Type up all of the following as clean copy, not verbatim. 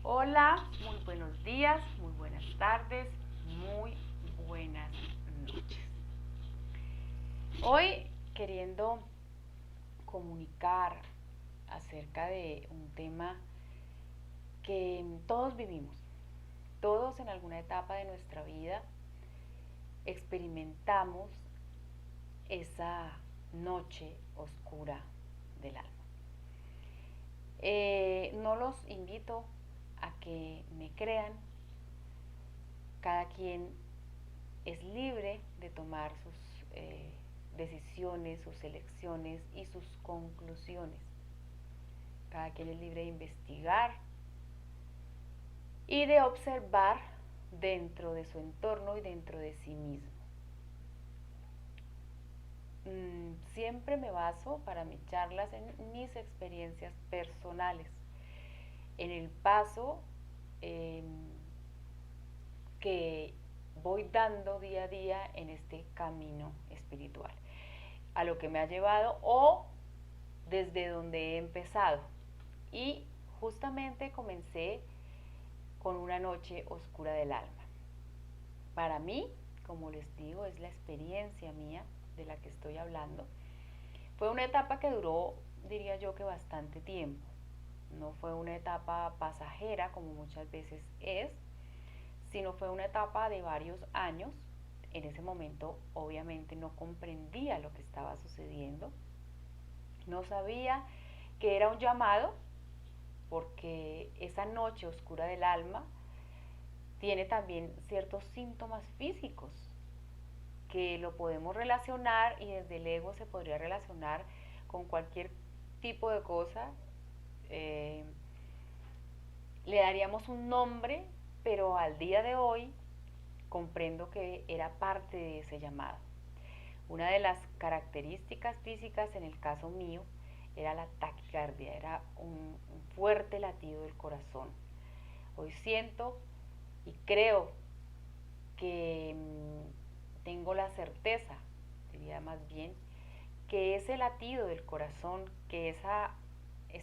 Hola, muy buenos días, muy buenas tardes, muy buenas noches. Hoy queriendo comunicar acerca de un tema que todos vivimos, todos en alguna etapa de nuestra vida experimentamos esa noche oscura del alma. No los invito a que me crean, cada quien es libre de tomar sus decisiones, sus elecciones y sus conclusiones. Cada quien es libre de investigar y de observar dentro de su entorno y dentro de sí mismo. Siempre me baso para mis charlas en mis experiencias personales, en el paso eh, que voy dando día a día en este camino espiritual, a lo que me ha llevado o desde donde he empezado. Y justamente comencé con una noche oscura del alma. Para mí, como les digo, es la experiencia mía de la que estoy hablando. Fue una etapa que duró, diría yo, que bastante tiempo. No fue una etapa pasajera como muchas veces es, sino fue una etapa de varios años. En ese momento obviamente no comprendía lo que estaba sucediendo, no sabía que era un llamado, porque esa noche oscura del alma tiene también ciertos síntomas físicos que lo podemos relacionar, y desde el ego se podría relacionar con cualquier tipo de cosa. eh, Le daríamos un nombre, pero al día de hoy comprendo que era parte de ese llamado. Una de las características físicas en el caso mío era la taquicardia, era un fuerte latido del corazón. Hoy siento y creo que tengo la certeza, diría más bien, que ese latido del corazón, que esa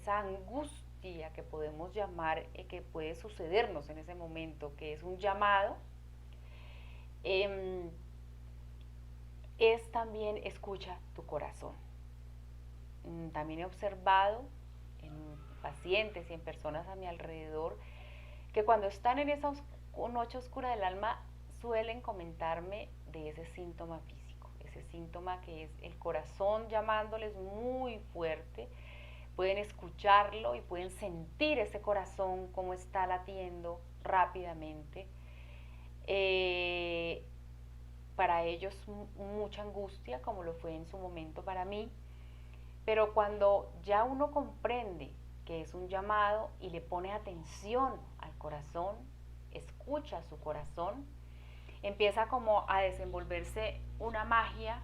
angustia que podemos llamar, que puede sucedernos en ese momento, que es un llamado, eh, es también escucha tu corazón. También he observado en pacientes y en personas a mi alrededor que cuando están en esa noche oscura del alma suelen comentarme de ese síntoma físico, ese síntoma que es el corazón llamándoles muy fuerte. Pueden escucharlo y pueden sentir ese corazón como está latiendo rápidamente. Eh, para ellos mucha angustia, como lo fue en su momento para mí, pero cuando ya uno comprende que es un llamado y le pone atención al corazón, escucha su corazón, empieza como a desenvolverse una magia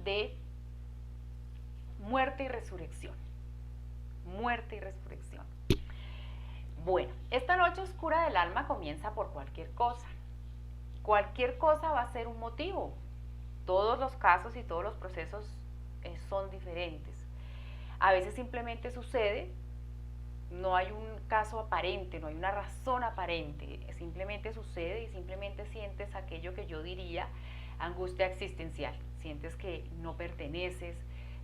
de muerte y resurrección. Muerte y resurrección. Bueno, esta noche oscura del alma comienza por cualquier cosa. Cualquier cosa va a ser un motivo. Todos los casos y todos los procesos son diferentes. A veces simplemente sucede, no hay un caso aparente, no hay una razón aparente, simplemente sucede y simplemente sientes aquello que yo diría angustia existencial. Sientes que no perteneces,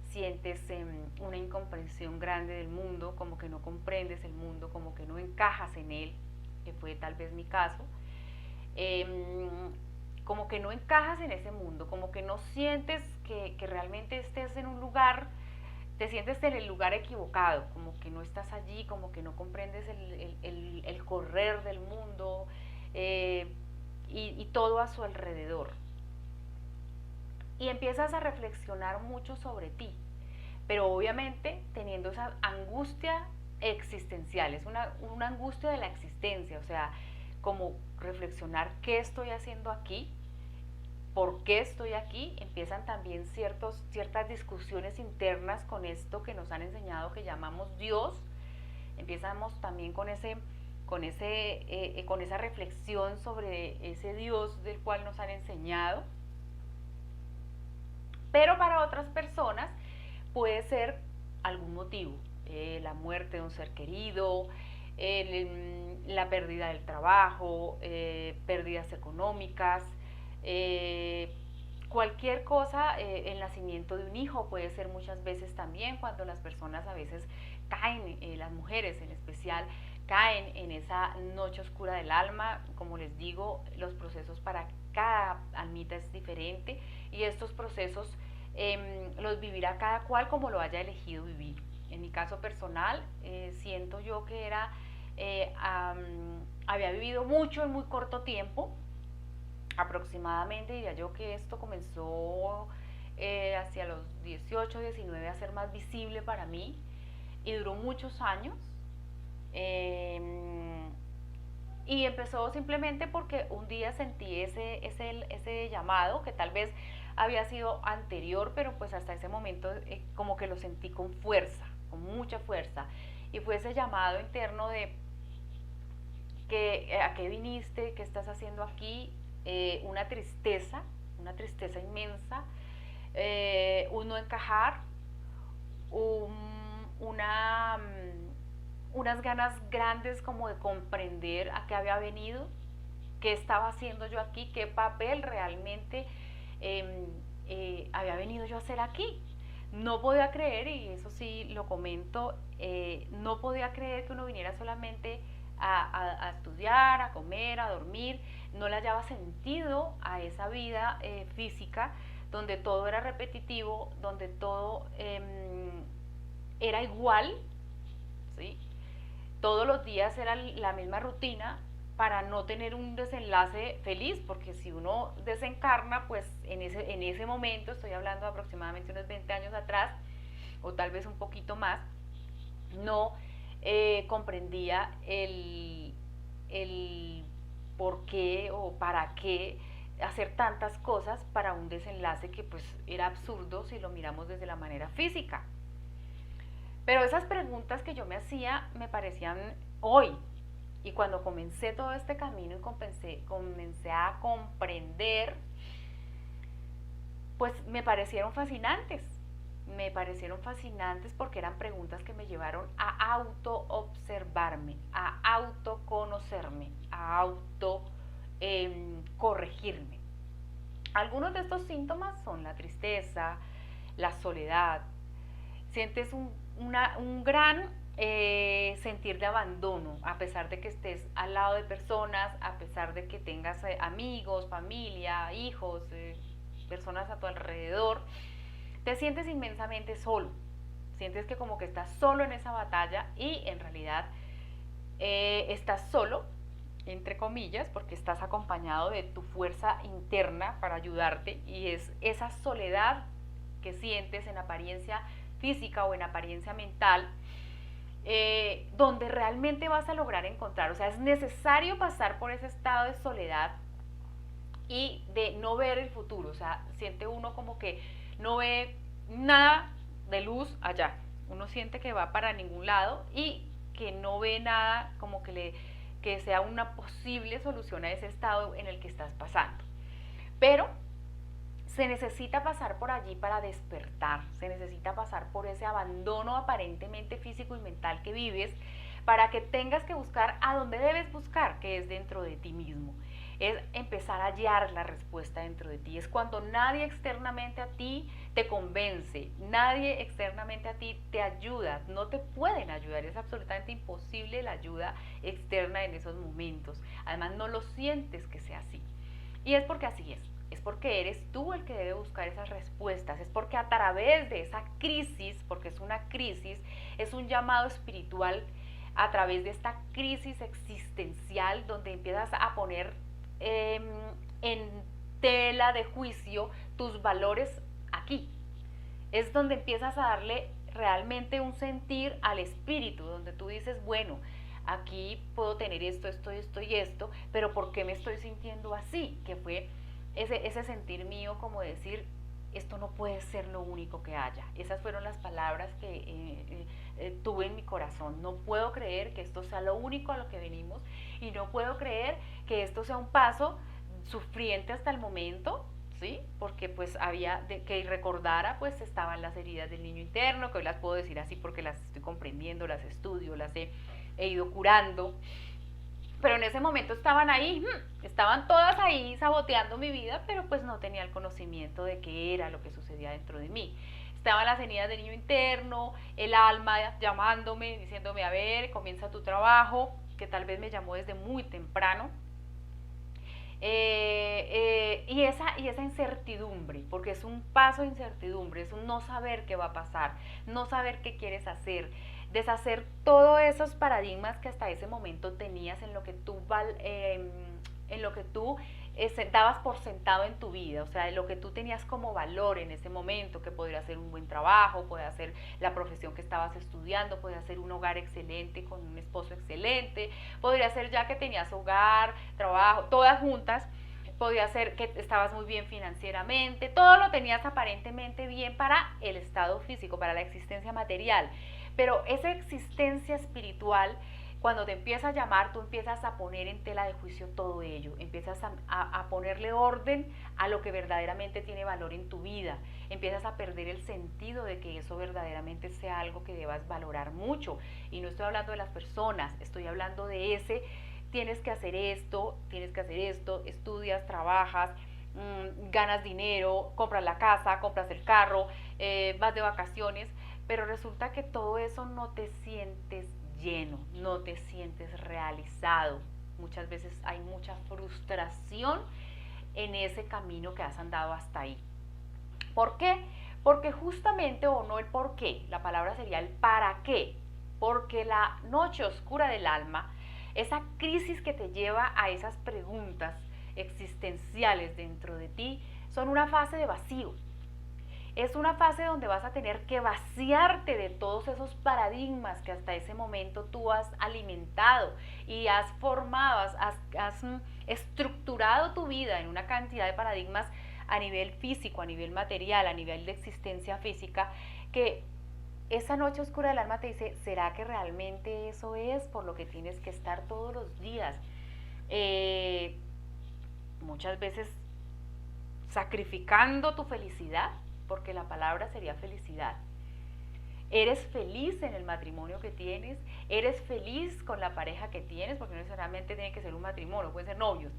sientes una incomprensión grande del mundo, como que no comprendes el mundo, como que no encajas en él, que fue tal vez mi caso. Como que no encajas en ese mundo, como que no sientes que realmente estés en un lugar, te sientes en el lugar equivocado, como que no estás allí, como que no comprendes el correr del mundo, eh, y todo a su alrededor. Y empiezas a reflexionar mucho sobre ti, pero obviamente teniendo esa angustia existencial, es una angustia de la existencia, o sea, como reflexionar qué estoy haciendo aquí, por qué estoy aquí. Empiezan también ciertas discusiones internas con esto que nos han enseñado que llamamos Dios. Empezamos también con esa reflexión sobre ese Dios del cual nos han enseñado. Pero para otras personas puede ser algún motivo, la muerte de un ser querido, la pérdida del trabajo, pérdidas económicas, cualquier cosa, el nacimiento de un hijo puede ser muchas veces también cuando las personas a veces caen, las mujeres en especial, caen en esa noche oscura del alma. Como les digo, los procesos para cada almita es diferente y estos procesos los vivirá cada cual como lo haya elegido vivir. En mi caso personal, siento yo que había vivido mucho en muy corto tiempo, aproximadamente diría yo que esto comenzó hacia los 18, 19 a ser más visible para mí y duró muchos años. Eh, y empezó simplemente porque un día sentí ese llamado que tal vez había sido anterior, pero pues hasta ese momento como que lo sentí con fuerza, con mucha fuerza. Y fue ese llamado interno de que, ¿a qué viniste? ¿Qué estás haciendo aquí? Una tristeza inmensa, un no encajar, un, una, unas ganas grandes como de comprender a qué había venido, qué estaba haciendo yo aquí, qué papel realmente había venido yo a hacer aquí. No podía creer, y eso sí lo comento, no podía creer que uno viniera solamente a estudiar, a comer, a dormir, no le hallaba sentido a esa vida física donde todo era repetitivo, donde todo era igual, ¿sí? Todos los días era la misma rutina para no tener un desenlace feliz, porque si uno desencarna, pues en ese momento, estoy hablando de aproximadamente unos 20 años atrás, o tal vez un poquito más, no comprendía el por qué o para qué hacer tantas cosas para un desenlace que pues era absurdo si lo miramos desde la manera física. Pero esas preguntas que yo me hacía me parecían hoy. Y cuando comencé todo este camino y comencé a comprender, pues me parecieron fascinantes. Me parecieron fascinantes porque eran preguntas que me llevaron a autoobservarme, a autoconocerme, a auto corregirme. Algunos de estos síntomas son la tristeza, la soledad, sientes un gran sentir de abandono, a pesar de que estés al lado de personas, a pesar de que tengas amigos, familia, hijos, personas a tu alrededor, te sientes inmensamente solo, sientes que como que estás solo en esa batalla y en realidad estás solo, entre comillas, porque estás acompañado de tu fuerza interna para ayudarte y es esa soledad que sientes en apariencia física o en apariencia mental, donde realmente vas a lograr encontrar, o sea, es necesario pasar por ese estado de soledad y de no ver el futuro, o sea, siente uno como que no ve nada de luz allá, uno siente que va para ningún lado y que no ve nada como que sea una posible solución a ese estado en el que estás pasando. Pero se necesita pasar por allí para despertar, se necesita pasar por ese abandono aparentemente físico y mental que vives para que tengas que buscar a donde debes buscar, que es dentro de ti mismo. Es empezar a hallar la respuesta dentro de ti. Es cuando nadie externamente a ti te convence, nadie externamente a ti te ayuda, no te pueden ayudar, es absolutamente imposible la ayuda externa en esos momentos. Además no lo sientes que sea así. Y es porque así es porque eres tú el que debe buscar esas respuestas, es porque a través de esa crisis, porque es una crisis, es un llamado espiritual, a través de esta crisis existencial donde empiezas a poner en tela de juicio tus valores aquí. Es donde empiezas a darle realmente un sentir al espíritu, donde tú dices, bueno, aquí puedo tener esto, esto, esto y esto, pero ¿por qué me estoy sintiendo así? Que fue ese sentir mío como decir, esto no puede ser lo único que haya. Esas fueron las palabras que tuve en mi corazón. No puedo creer que esto sea lo único a lo que venimos y no puedo creer que esto sea un paso sufriente hasta el momento, ¿sí? Porque pues había que recordara, pues estaban las heridas del niño interno, que hoy las puedo decir así porque las estoy comprendiendo, las estudio, he ido curando. pero en ese momento estaban ahí, estaban todas ahí saboteando mi vida, pero pues no tenía el conocimiento de qué era lo que sucedía dentro de mí. Estaban las heridas del niño interno, el alma llamándome, diciéndome, a ver, comienza tu trabajo, que tal vez me llamó desde muy temprano. Y esa incertidumbre, porque es un paso de incertidumbre, es un no saber qué va a pasar, no saber qué quieres hacer, deshacer todos esos paradigmas que hasta ese momento tenías en lo que tú dabas por sentado en tu vida, o sea, en lo que tú tenías como valor en ese momento, que podría ser un buen trabajo, podría ser la profesión que estabas estudiando, podría ser un hogar excelente con un esposo excelente, podría ser ya que tenías hogar, trabajo, todas juntas, podría ser que estabas muy bien financieramente, todo lo tenías aparentemente bien para el estado físico, para la existencia material, pero esa existencia espiritual, cuando te empieza a llamar, tú empiezas a poner en tela de juicio todo ello, empiezas a ponerle orden a lo que verdaderamente tiene valor en tu vida, empiezas a perder el sentido de que eso verdaderamente sea algo que debas valorar mucho. Y no estoy hablando de las personas, estoy hablando de ese, tienes que hacer esto, estudias, trabajas, ganas dinero, compras la casa, compras el carro, vas de vacaciones, pero resulta que todo eso no te sientes lleno, no te sientes realizado. Muchas veces hay mucha frustración en ese camino que has andado hasta ahí. ¿Por qué? Porque justamente, o no el por qué, la palabra sería el para qué. Porque la noche oscura del alma, esa crisis que te lleva a esas preguntas existenciales dentro de ti, son una fase de vacío. Es una fase donde vas a tener que vaciarte de todos esos paradigmas que hasta ese momento tú has alimentado y has formado, has estructurado tu vida en una cantidad de paradigmas a nivel físico, a nivel material, a nivel de existencia física, que esa noche oscura del alma te dice, ¿será que realmente eso es por lo que tienes que estar todos los días? Muchas veces sacrificando tu felicidad, porque la palabra sería felicidad. Eres feliz en el matrimonio que tienes, eres feliz con la pareja que tienes, porque no necesariamente tiene que ser un matrimonio, pueden ser novios.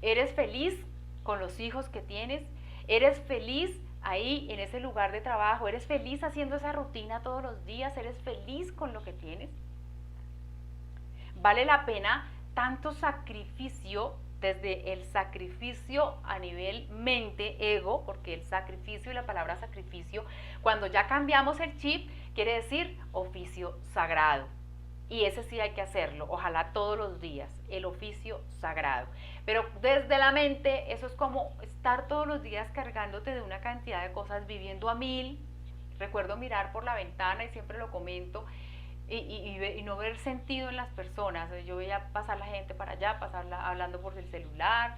Eres feliz con los hijos que tienes, eres feliz ahí en ese lugar de trabajo, eres feliz haciendo esa rutina todos los días, eres feliz con lo que tienes. Vale la pena tanto sacrificio, desde el sacrificio a nivel mente, ego, porque el sacrificio y la palabra sacrificio, cuando ya cambiamos el chip, quiere decir oficio sagrado. Y ese sí hay que hacerlo, ojalá todos los días, el oficio sagrado. Pero desde la mente, eso es como estar todos los días cargándote de una cantidad de cosas, viviendo a mil. Recuerdo mirar por la ventana y siempre lo comento, y no ver sentido en las personas. Yo veía pasar la gente para allá, pasarla hablando por el celular,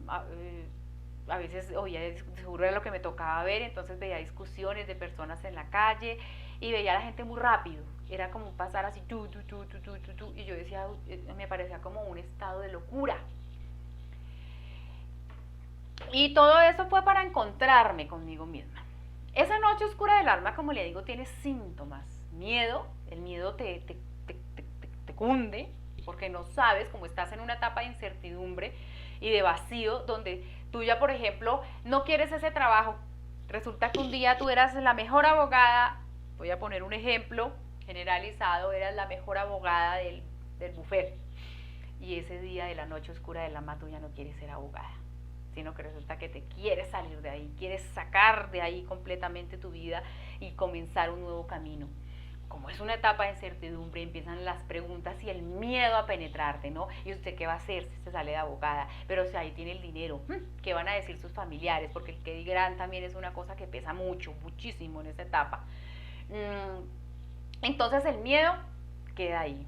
a veces oía, seguro era lo que me tocaba ver, entonces veía discusiones de personas en la calle y veía a la gente muy rápido, era como pasar así, y yo decía, me parecía como un estado de locura. Y todo eso fue para encontrarme conmigo misma. Esa noche oscura del alma, como le digo, tiene síntomas. Miedo, el miedo te cunde, porque no sabes, como estás en una etapa de incertidumbre y de vacío, donde tú ya, por ejemplo, no quieres ese trabajo. Resulta que un día tú eras la mejor abogada, voy a poner un ejemplo generalizado, eras la mejor abogada del buffet. Y ese día de la noche oscura del alma tú ya no quieres ser abogada, sino que resulta que te quieres salir de ahí, quieres sacar de ahí completamente tu vida y comenzar un nuevo camino. Como es una etapa de incertidumbre, empiezan las preguntas y el miedo a penetrarte, ¿no? ¿Y usted qué va a hacer si se sale de abogada? Pero si ahí tiene el dinero, ¿qué van a decir sus familiares? Porque el que dirán también es una cosa que pesa mucho, muchísimo en esa etapa. Entonces el miedo queda ahí.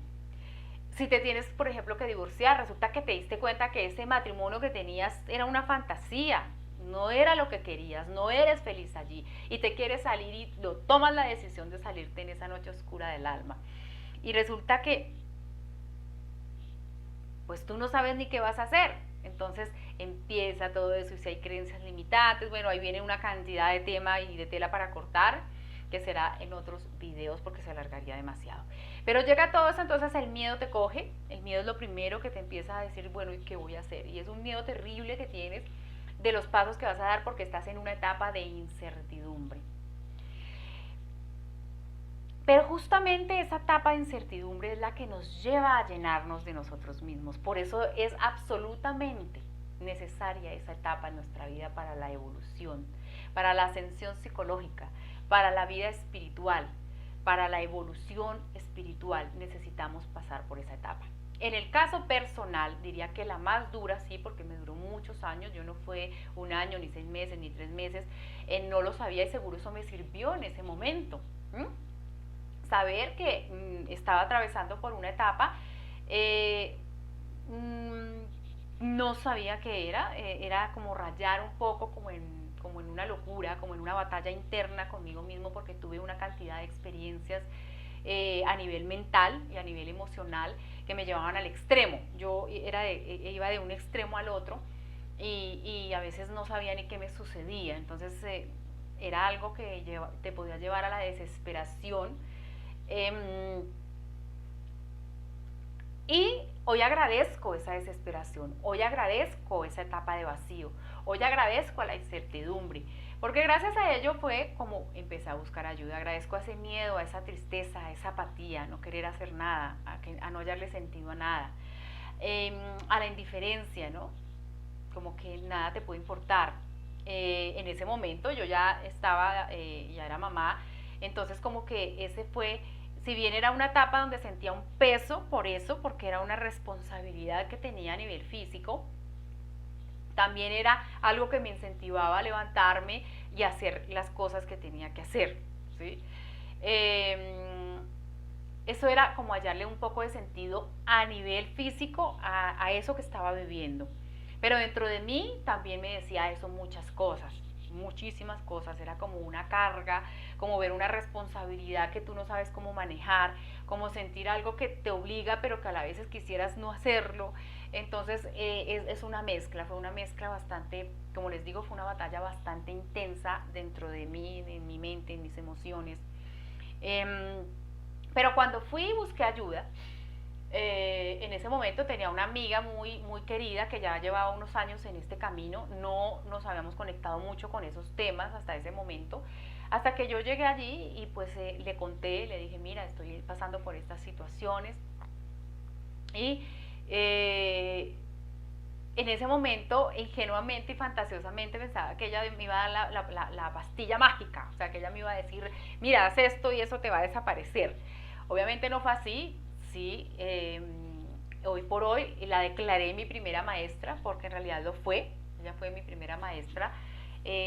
Si te tienes, por ejemplo, que divorciar, resulta que te diste cuenta que ese matrimonio que tenías era una fantasía, no era lo que querías, no eres feliz allí y te quieres salir y tomas la decisión de salirte en esa noche oscura del alma. Y resulta que pues tú no sabes ni qué vas a hacer. Entonces empieza todo eso, y si hay creencias limitantes, bueno, ahí viene una cantidad de tema y de tela para cortar, que será en otros videos porque se alargaría demasiado. Pero llega todo eso, entonces el miedo te coge, el miedo es lo primero que te empieza a decir, bueno, ¿y qué voy a hacer? Y es un miedo terrible que tienes de los pasos que vas a dar porque estás en una etapa de incertidumbre. Pero justamente esa etapa de incertidumbre es la que nos lleva a llenarnos de nosotros mismos. Por eso es absolutamente necesaria esa etapa en nuestra vida para la evolución, para la ascensión psicológica, para la vida espiritual, para la evolución espiritual. Necesitamos pasar por esa etapa. En el caso personal, diría que la más dura, sí, porque me duró muchos años, yo no fue un año, ni 6 meses, ni 3 meses, no lo sabía y seguro eso me sirvió en ese momento. Saber que estaba atravesando por una etapa, no sabía qué era como rayar un poco como en una locura, como en una batalla interna conmigo mismo, porque tuve una cantidad de experiencias a nivel mental y a nivel emocional que me llevaban al extremo. Yo iba de un extremo al otro y a veces no sabía ni qué me sucedía. Entonces era algo que te podía llevar a la desesperación. Y hoy agradezco esa desesperación, hoy agradezco esa etapa de vacío, hoy agradezco a la incertidumbre, porque gracias a ello fue como empecé a buscar ayuda. Agradezco a ese miedo, a esa tristeza, a esa apatía, a no querer hacer nada, a no hallarle sentido a nada, a la indiferencia, ¿no? Como que nada te puede importar. En ese momento yo ya estaba, ya era mamá, entonces como que ese fue, si bien era una etapa donde sentía un peso por eso, porque era una responsabilidad que tenía a nivel físico, también era algo que me incentivaba a levantarme y hacer las cosas que tenía que hacer, ¿sí? Eso era como hallarle un poco de sentido a nivel físico a eso que estaba viviendo. Pero dentro de mí también me decía eso muchas cosas, muchísimas cosas. Era como una carga, como ver una responsabilidad que tú no sabes cómo manejar, como sentir algo que te obliga pero que a la vez quisieras no hacerlo. Entonces es una mezcla, fue una mezcla bastante, como les digo, fue una batalla bastante intensa dentro de mí, en mi mente, en mis emociones. Pero cuando fui y busqué ayuda, en ese momento tenía una amiga muy, muy querida que ya llevaba unos años en este camino. No nos habíamos conectado mucho con esos temas hasta ese momento, hasta que yo llegué allí y pues le conté, le dije, mira, estoy pasando por estas situaciones. Y en ese momento, ingenuamente y fantasiosamente, pensaba que ella me iba a dar la pastilla mágica, o sea, que ella me iba a decir, mira, haz esto y eso te va a desaparecer. Obviamente no fue así. Sí, hoy por hoy la declaré mi primera maestra, porque en realidad lo fue, ella fue mi primera maestra.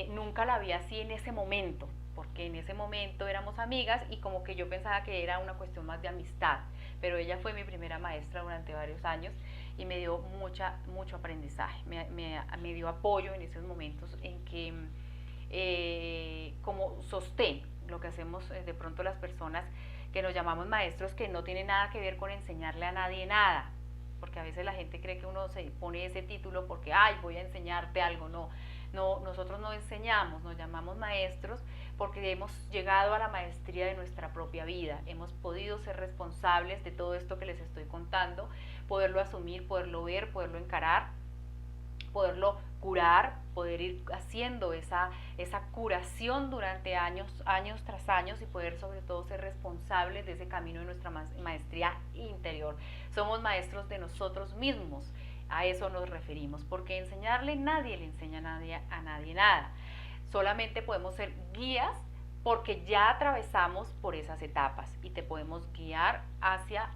Nunca la vi así en ese momento, porque en ese momento éramos amigas y como que yo pensaba que era una cuestión más de amistad, pero ella fue mi primera maestra durante varios años y me dio mucho aprendizaje, me dio apoyo en esos momentos en que como sostén lo que hacemos de pronto las personas que nos llamamos maestros, que no tiene nada que ver con enseñarle a nadie nada, porque a veces la gente cree que uno se pone ese título porque, ay, voy a enseñarte algo. No, nosotros no enseñamos, nos llamamos maestros porque hemos llegado a la maestría de nuestra propia vida, hemos podido ser responsables de todo esto que les estoy contando, poderlo asumir, poderlo ver, poderlo encarar, poderlo curar, poder ir haciendo esa curación durante años tras años y poder sobre todo ser responsables de ese camino de nuestra maestría interior. Somos maestros de nosotros mismos, a eso nos referimos, porque enseñarle nadie le enseña a nadie nada. Solamente podemos ser guías porque ya atravesamos por esas etapas y te podemos guiar hacia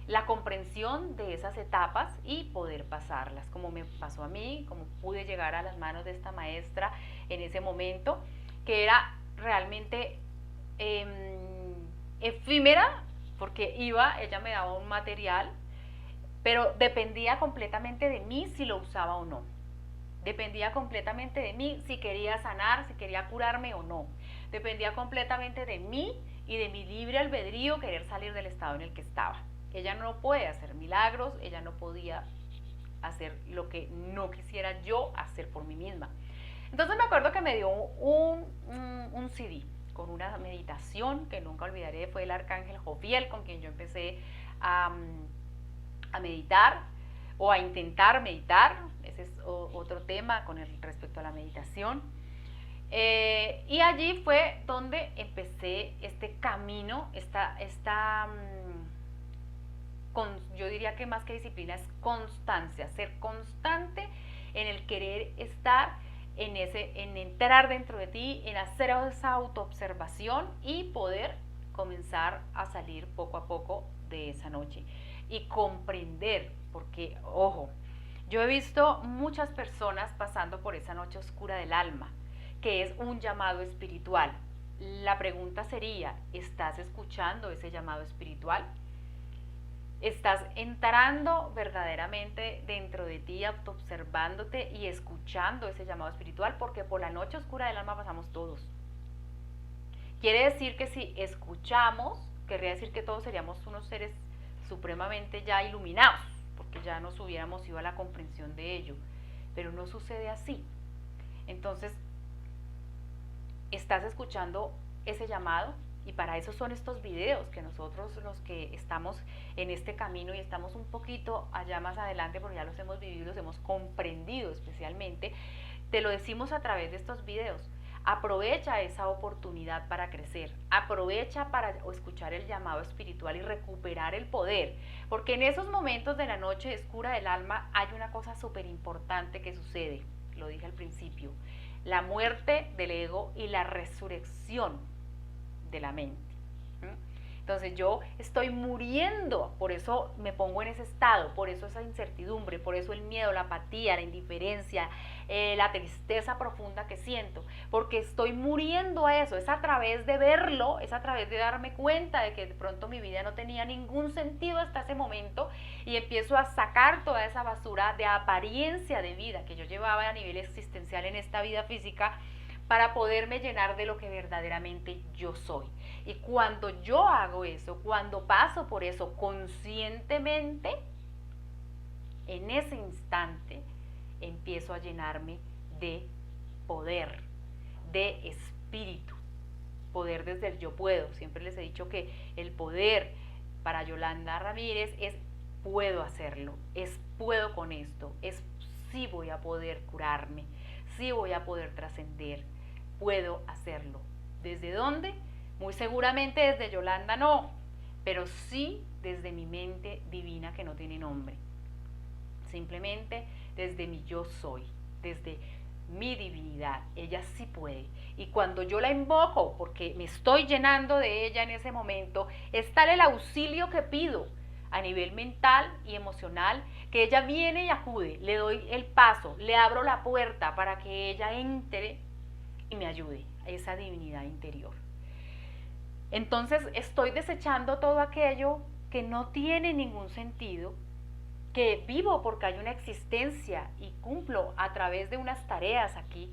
la comprensión de esas etapas y poder pasarlas, como me pasó a mí, como pude llegar a las manos de esta maestra en ese momento, que era realmente efímera, porque ella me daba un material, pero dependía completamente de mí si lo usaba o no. Dependía completamente de mí si quería sanar, si quería curarme o no. Dependía completamente de mí y de mi libre albedrío querer salir del estado en el que estaba. Ella no puede hacer milagros, ella no podía hacer lo que no quisiera yo hacer por mí misma. Entonces me acuerdo que me dio un CD con una meditación que nunca olvidaré. Fue el arcángel Jofiel con quien yo empecé a meditar o a intentar meditar. Ese es otro tema con respecto a la meditación. Y allí fue donde empecé este camino, yo diría que más que disciplina es constancia, ser constante en el querer estar en entrar dentro de ti, en hacer esa autoobservación y poder comenzar a salir poco a poco de esa noche y comprender, porque ojo, yo he visto muchas personas pasando por esa noche oscura del alma, que es un llamado espiritual. La pregunta sería, ¿estás escuchando ese llamado espiritual? ¿Estás entrando verdaderamente dentro de ti, autoobservándote y escuchando ese llamado espiritual? Porque por la noche oscura del alma pasamos todos. Quiere decir que si escuchamos, querría decir que todos seríamos unos seres supremamente ya iluminados, porque ya nos hubiéramos ido a la comprensión de ello. Pero no sucede así. Entonces, ¿estás escuchando ese llamado? Y para eso son estos videos que nosotros, los que estamos en este camino y estamos un poquito allá más adelante, porque ya los hemos vivido, los hemos comprendido especialmente, te lo decimos a través de estos videos. Aprovecha esa oportunidad para crecer, aprovecha para escuchar el llamado espiritual y recuperar el poder, porque en esos momentos de la noche oscura del alma hay una cosa súper importante que sucede, lo dije al principio, la muerte del ego y la resurrección de la mente. Entonces yo estoy muriendo, por eso me pongo en ese estado, por eso esa incertidumbre, por eso el miedo, la apatía, la indiferencia, la tristeza profunda que siento, porque estoy muriendo a eso. Es a través de verlo, es a través de darme cuenta de que de pronto mi vida no tenía ningún sentido hasta ese momento y empiezo a sacar toda esa basura de apariencia de vida que yo llevaba a nivel existencial en esta vida física, para poderme llenar de lo que verdaderamente yo soy. Y cuando yo hago eso, cuando paso por eso conscientemente, en ese instante empiezo a llenarme de poder, de espíritu, poder desde el yo puedo. Siempre les he dicho que el poder para Yolanda Ramírez es puedo hacerlo, es puedo con esto, es sí voy a poder curarme, sí voy a poder trascender, puedo hacerlo. ¿Desde dónde? Muy seguramente desde Yolanda no, pero sí desde mi mente divina que no tiene nombre. Simplemente desde mi yo soy, desde mi divinidad. Ella sí puede. Y cuando yo la invoco, porque me estoy llenando de ella en ese momento, es tal el auxilio que pido a nivel mental y emocional, que ella viene y acude, le doy el paso, le abro la puerta para que ella entre y me ayude a esa divinidad interior. Entonces estoy desechando todo aquello que no tiene ningún sentido, que vivo porque hay una existencia y cumplo a través de unas tareas aquí,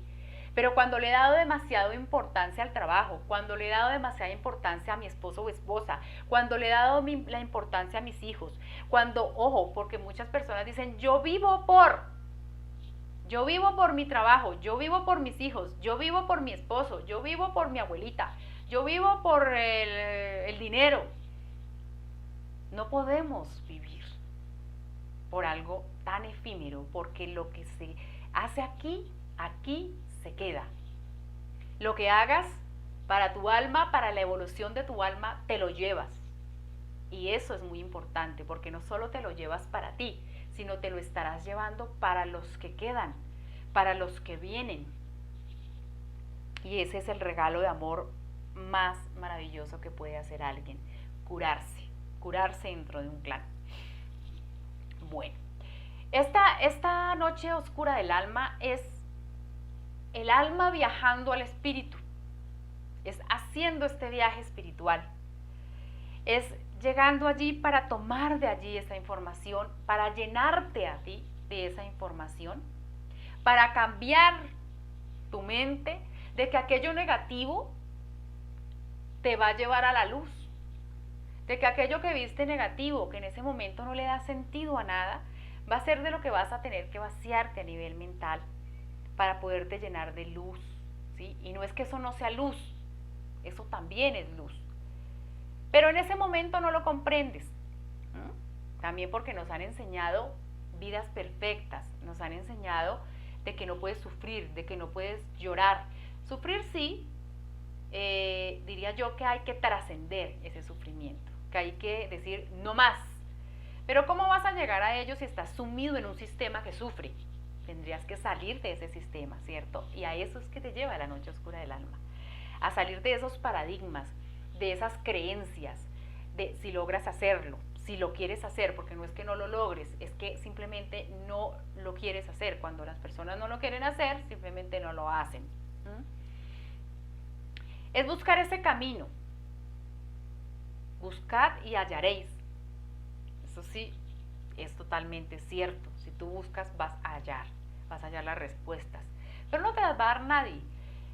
pero cuando le he dado demasiada importancia al trabajo, cuando le he dado demasiada importancia a mi esposo o esposa, cuando le he dado la importancia a mis hijos, cuando, ojo, porque muchas personas dicen, yo vivo por mi trabajo, yo vivo por mis hijos, yo vivo por mi esposo, yo vivo por mi abuelita, yo vivo por el dinero. No podemos vivir por algo tan efímero, porque lo que se hace aquí se queda. Lo que hagas para tu alma, para la evolución de tu alma, te lo llevas. Y eso es muy importante, porque no solo te lo llevas para ti, sino te lo estarás llevando para los que quedan, para los que vienen. Y ese es el regalo de amor más maravilloso que puede hacer alguien, curarse dentro de un clan. Bueno, esta noche oscura del alma es el alma viajando al espíritu, es haciendo este viaje espiritual, es llegando allí para tomar de allí esa información, para llenarte a ti de esa información, para cambiar tu mente de que aquello negativo te va a llevar a la luz, de que aquello que viste negativo, que en ese momento no le da sentido a nada, va a ser de lo que vas a tener que vaciarte a nivel mental para poderte llenar de luz, ¿sí? Y no es que eso no sea luz, eso también es luz. Pero en ese momento no lo comprendes. También porque nos han enseñado vidas perfectas, nos han enseñado de que no puedes sufrir, de que no puedes llorar. Sufrir sí, diría yo que hay que trascender ese sufrimiento, que hay que decir no más. Pero ¿cómo vas a llegar a ello si estás sumido en un sistema que sufre? Tendrías que salir de ese sistema, ¿cierto? Y a eso es que te lleva la noche oscura del alma. A salir de esos paradigmas, de esas creencias, de si logras hacerlo, si lo quieres hacer, porque no es que no lo logres, es que simplemente no lo quieres hacer. Cuando las personas no lo quieren hacer, simplemente no lo hacen. Es buscar ese camino. Buscad y hallaréis. Eso sí, es totalmente cierto. Si tú buscas, vas a hallar las respuestas. Pero no te las va a dar nadie.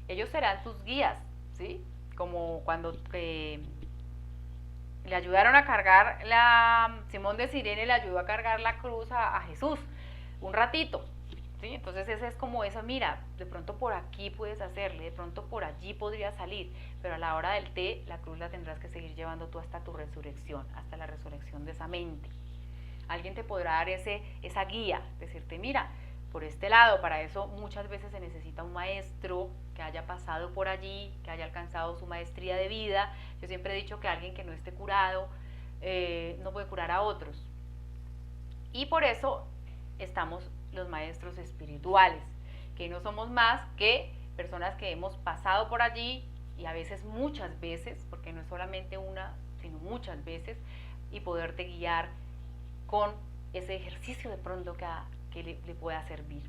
Ellos serán tus guías, ¿sí? Como cuando le ayudaron a cargar Simón de Cirene le ayudó a cargar la cruz a Jesús un ratito, ¿sí? Entonces ese es como eso, mira, de pronto por aquí puedes hacerle, de pronto por allí podría salir, pero a la hora del té la cruz la tendrás que seguir llevando tú hasta tu resurrección, hasta la resurrección de esa mente. Alguien te podrá dar esa guía, decirte, mira, por este lado. Para eso muchas veces se necesita un maestro que haya pasado por allí, que haya alcanzado su maestría de vida. Yo siempre he dicho que alguien que no esté curado no puede curar a otros. Y por eso estamos los maestros espirituales, que no somos más que personas que hemos pasado por allí, y a veces, muchas veces, porque no es solamente una, sino muchas veces, y poderte guiar con ese ejercicio de pronto que le pueda servir.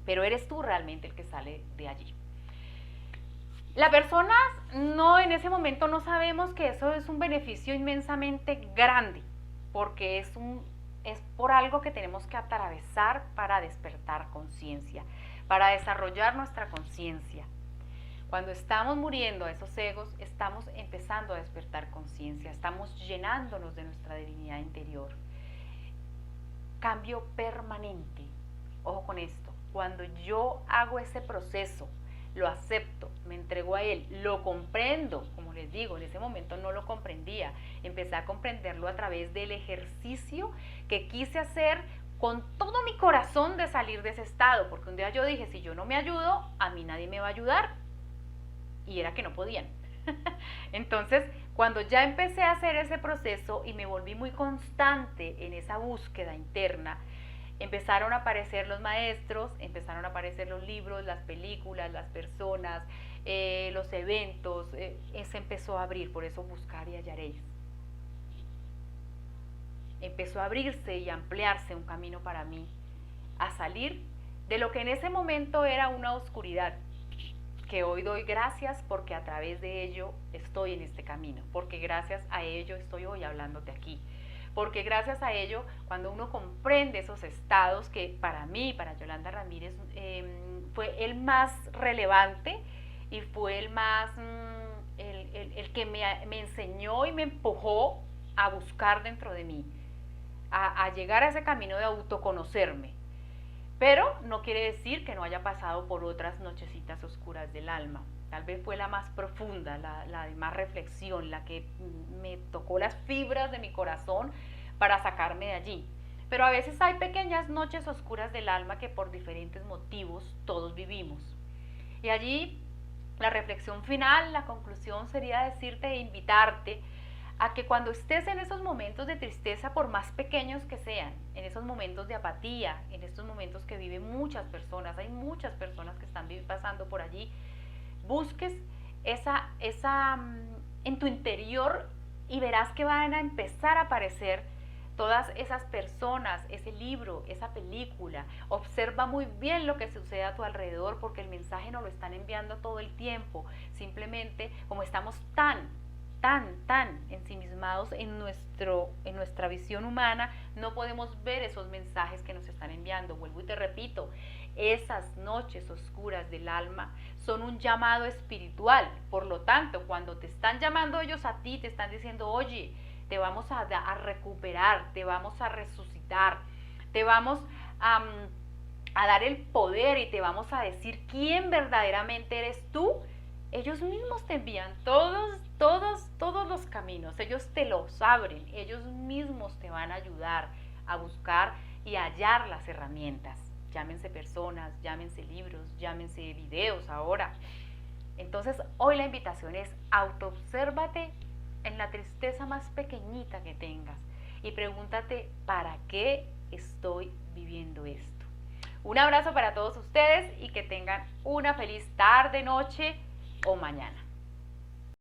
Pero eres tú realmente el que sale de allí. Las personas no, en ese momento no sabemos que eso es un beneficio inmensamente grande, porque es por algo que tenemos que atravesar para despertar conciencia, para desarrollar nuestra conciencia. Cuando estamos muriendo a esos egos, estamos empezando a despertar conciencia, estamos llenándonos de nuestra divinidad interior. Cambio permanente. Ojo con esto, cuando yo hago ese proceso, lo acepto, me entrego a él, lo comprendo, como les digo, en ese momento no lo comprendía, empecé a comprenderlo a través del ejercicio que quise hacer con todo mi corazón de salir de ese estado, porque un día yo dije, si yo no me ayudo, a mí nadie me va a ayudar, y era que no podían. Entonces, cuando ya empecé a hacer ese proceso y me volví muy constante en esa búsqueda interna, empezaron a aparecer los maestros, empezaron a aparecer los libros, las películas, las personas, los eventos, se empezó a abrir, por eso buscar y hallaréis. Empezó a abrirse y ampliarse un camino para mí, a salir de lo que en ese momento era una oscuridad, que hoy doy gracias porque a través de ello estoy en este camino, porque gracias a ello estoy hoy hablándote aquí, porque gracias a ello, cuando uno comprende esos estados, que para mí, para Yolanda Ramírez, fue el más relevante y fue el más, el que me enseñó y me empujó a buscar dentro de mí, a llegar a ese camino de autoconocerme. Pero no quiere decir que no haya pasado por otras nochecitas oscuras del alma. Tal vez fue la más profunda, la de más reflexión, la que me tocó las fibras de mi corazón para sacarme de allí. Pero a veces hay pequeñas noches oscuras del alma que por diferentes motivos todos vivimos. Y allí la reflexión final, la conclusión sería decirte e invitarte a que cuando estés en esos momentos de tristeza, por más pequeños que sean, en esos momentos de apatía, en estos momentos que viven muchas personas, hay muchas personas que están pasando por allí, busques esa en tu interior y verás que van a empezar a aparecer todas esas personas, ese libro, esa película. Observa muy bien lo que sucede a tu alrededor, porque el mensaje nos lo están enviando todo el tiempo. Simplemente, como estamos tan ensimismados en nuestra visión humana, no podemos ver esos mensajes que nos están enviando. Vuelvo y te repito, esas noches oscuras del alma son un llamado espiritual. Por lo tanto, cuando te están llamando ellos a ti, te están diciendo, oye, te vamos a recuperar, te vamos a resucitar, te vamos a dar el poder y te vamos a decir quién verdaderamente eres tú. ellos mismos te envían todos los caminos, ellos te los abren, ellos mismos te van a ayudar a buscar y a hallar las herramientas. Llámense personas, llámense libros, llámense videos ahora. Entonces, hoy la invitación es autoobsérvate en la tristeza más pequeñita que tengas y pregúntate, ¿para qué estoy viviendo esto? Un abrazo para todos ustedes y que tengan una feliz tarde, noche o mañana.